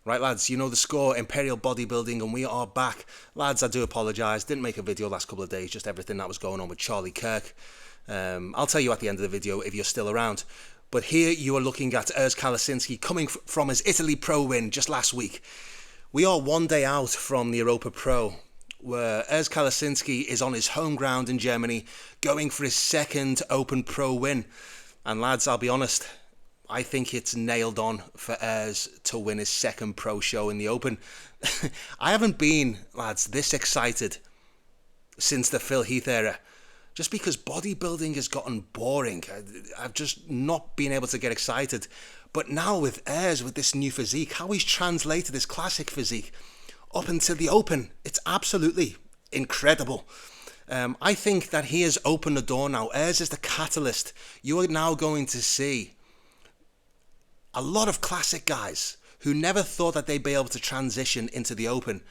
Right, lads, you know the score, Imperial Bodybuilding, and we are back. Lads, I do apologise, didn't make a video last couple of days, just everything that was going on with Charlie Kirk. I'll tell you at the end of the video if you're still around. But here you are looking at Urs Kalecinski coming from his Italy Pro win just last week. We are one day out from the Europa Pro, where Urs Kalecinski is on his home ground in Germany, going for his second Open Pro win. And lads, I'll be honest, I think it's nailed on for Urs to win his second pro show in the Open. I haven't been, lads, this excited since the Phil Heath era. Just because bodybuilding has gotten boring. I've just not been able to get excited. But now with Urs, with this new physique, how he's translated his classic physique up into the Open, it's absolutely incredible. I think that he has opened the door now. Urs is the catalyst. You are now going to see a lot of classic guys who never thought that they'd be able to transition into the Open.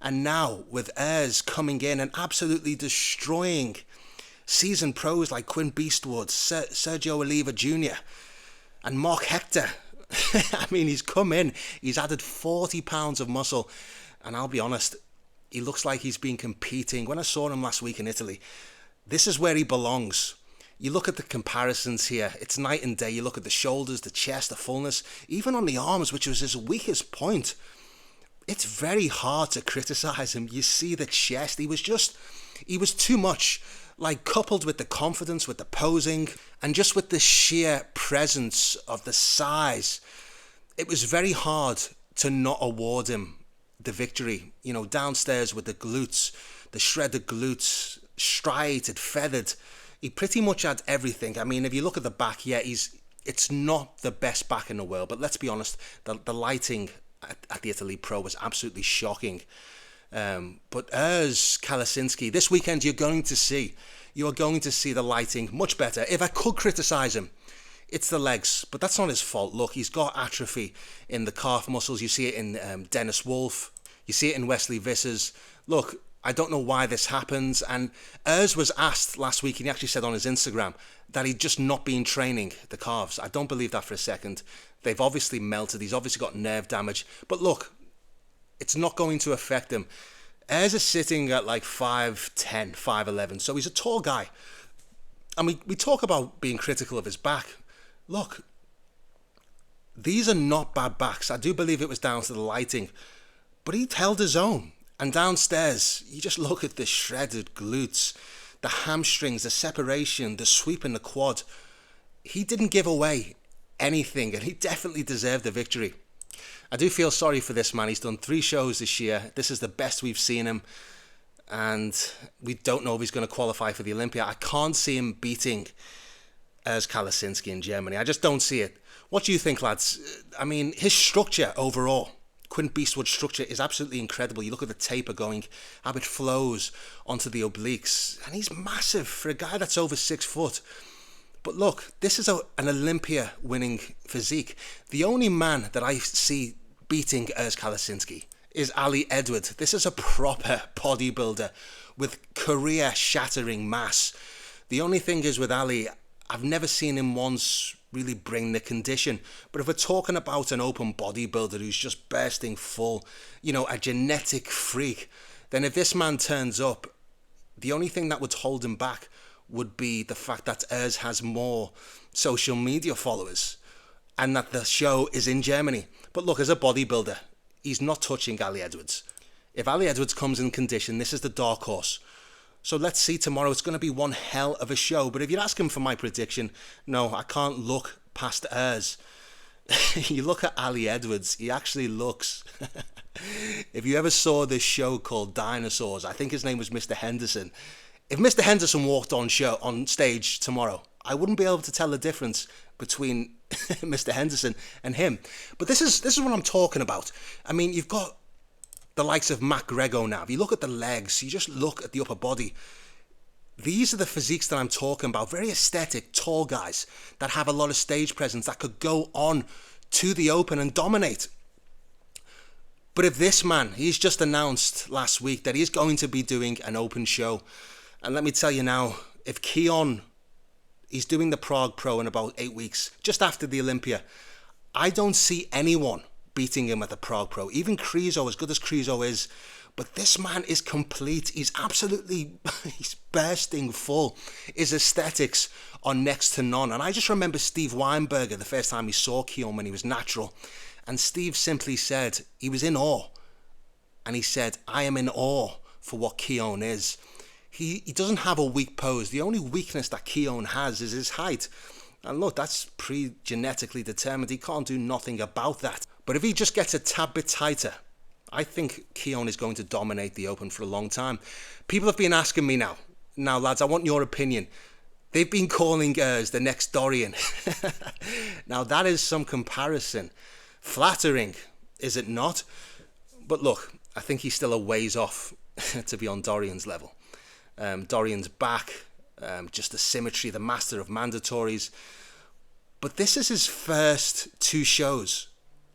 And now, with Urs coming in and absolutely destroying seasoned pros like Quinn Beastwood, Sergio Oliva Jr. and Mark Hector. I mean, he's come in, he's added 40 pounds of muscle. And I'll be honest, he looks like he's been competing. When I saw him last week in Italy, this is where he belongs. You look at the comparisons here, it's night and day. You look at the shoulders, the chest, the fullness, even on the arms, which was his weakest point. It's very hard to criticize him. You see the chest, he was too much. Like, coupled with the confidence, with the posing, and just with the sheer presence of the size, it was very hard to not award him the victory. You know, downstairs with the glutes, the shredded glutes, striated, feathered. He pretty much had everything. I mean, if you look at the back, yeah, it's not the best back in the world, but let's be honest, the lighting at the Italy Pro was absolutely shocking. But Urs Kalecinski, this weekend you are going to see the lighting much better. If I could criticize him, it's the legs, but that's not his fault. Look, he's got atrophy in the calf muscles. You see it in Dennis Wolf. You see it in Wesley Vissers. Look, I don't know why this happens. And Urs was asked last week, and he actually said on his Instagram that he'd just not been training the calves. I don't believe that for a second. They've obviously melted. He's obviously got nerve damage. But look, it's not going to affect him. Urs is sitting at like 5'10", 5'11", so he's a tall guy. And we talk about being critical of his back. Look, these are not bad backs. I do believe it was down to the lighting, but he held his own. And downstairs, you just look at the shredded glutes, the hamstrings, the separation, the sweep in the quad. He didn't give away anything, and he definitely deserved the victory. I do feel sorry for this man. He's done 3 shows this year. This is the best we've seen him. And we don't know if he's going to qualify for the Olympia. I can't see him beating Urs Kalecinski in Germany. I just don't see it. What do you think, lads? I mean, his structure overall, Quinn Beastwood's structure is absolutely incredible. You look at the taper going, how it flows onto the obliques. And he's massive for a guy that's over 6 foot. But look, this is an Olympia winning physique. The only man that I see beating Urs Kalecinski is Ali Edwards. This is a proper bodybuilder with career shattering mass. The only thing is with Ali, I've never seen him once really bring the condition. But if we're talking about an open bodybuilder who's just bursting full, you know, a genetic freak, then if this man turns up, the only thing that would hold him back would be the fact that Urs has more social media followers and that the show is in Germany. But look, as a bodybuilder, he's not touching Ali Edwards. If Ali Edwards comes in condition, this is the dark horse. So let's see tomorrow. It's going to be one hell of a show. But if you're asking for my prediction, no, I can't look past Urs. You look at Ali Edwards, he actually looks... If you ever saw this show called Dinosaurs, I think his name was Mr. Henderson. If Mr. Henderson walked on stage tomorrow, I wouldn't be able to tell the difference between Mr. Henderson and him. But this is what I'm talking about. I mean, you've got the likes of Matt Grego now. If you look at the legs, you just look at the upper body. These are the physiques that I'm talking about. Very aesthetic, tall guys that have a lot of stage presence that could go on to the Open and dominate. But if this man, he's just announced last week that he's going to be doing an Open show. And let me tell you now, if Keon, he's doing the Prague Pro in about 8 weeks, just after the Olympia, I don't see anyone beating him at the Prague Pro. Even Krizo, as good as Krizo is, but this man is complete. He's absolutely, he's bursting full. His aesthetics are next to none. And I just remember Steve Weinberger, the first time he saw Keown when he was natural. And Steve simply said, he was in awe. And he said, I am in awe for what Keown is. He doesn't have a weak pose. The only weakness that Keown has is his height. And look, that's pre-genetically determined. He can't do nothing about that. But if he just gets a tad bit tighter, I think Keown is going to dominate the Open for a long time. People have been asking me now, lads, I want your opinion. They've been calling Urs the next Dorian. Now, that is some comparison. Flattering, is it not? But look, I think he's still a ways off to be on Dorian's level. Dorian's back, just the symmetry, the master of mandatories. But this is his first 2 shows.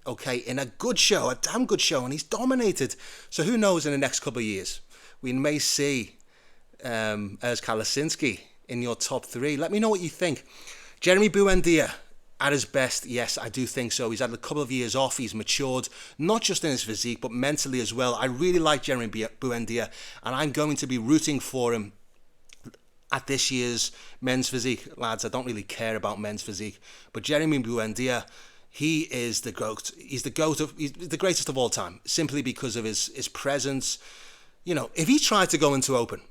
Okay, in a good show, a damn good show, and he's dominated. So who knows in the next couple of years? We may see Urs Kalecinski in your top 3. Let me know what you think. Jeremy Buendia, at his best, yes, I do think so. He's had a couple of years off. He's matured, not just in his physique, but mentally as well. I really like Jeremy Buendia, and I'm going to be rooting for him at this year's men's physique. Lads, I don't really care about men's physique, but Jeremy Buendia, he is the GOAT. He's the greatest of all time, simply because of his presence. You know, if he tried to go into Open,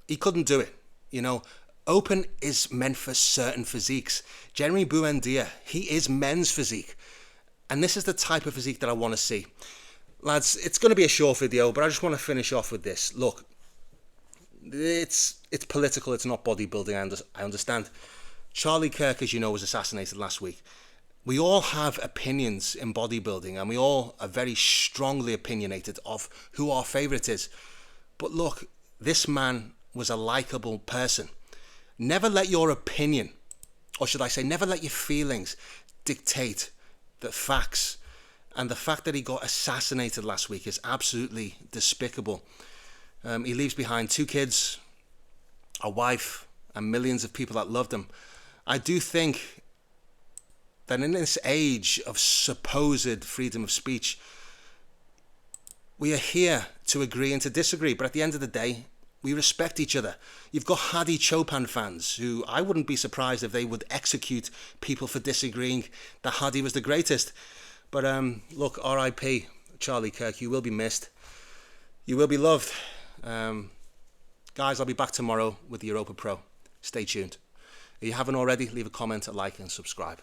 he couldn't do it. You know, Open is meant for certain physiques. Jeremy Buendia, he is men's physique. And this is the type of physique that I want to see. Lads, it's going to be a short video, but I just want to finish off with this. Look, it's political, it's not bodybuilding, I understand. Charlie Kirk, as you know, was assassinated last week. We all have opinions in bodybuilding, and we all are very strongly opinionated of who our favourite is. But look, this man was a likeable person. Never let your opinion, or should I say, never let your feelings dictate the facts. And the fact that he got assassinated last week is absolutely despicable. He leaves behind 2 kids, a wife, and millions of people that loved him. I do think that in this age of supposed freedom of speech, we are here to agree and to disagree, but at the end of the day, we respect each other. You've got Hadi Chopin fans who I wouldn't be surprised if they would execute people for disagreeing that Hadi was the greatest. But look, R.I.P. Charlie Kirk, you will be missed. You will be loved. Guys, I'll be back tomorrow with the Europa Pro. Stay tuned. If you haven't already, leave a comment, a like and subscribe.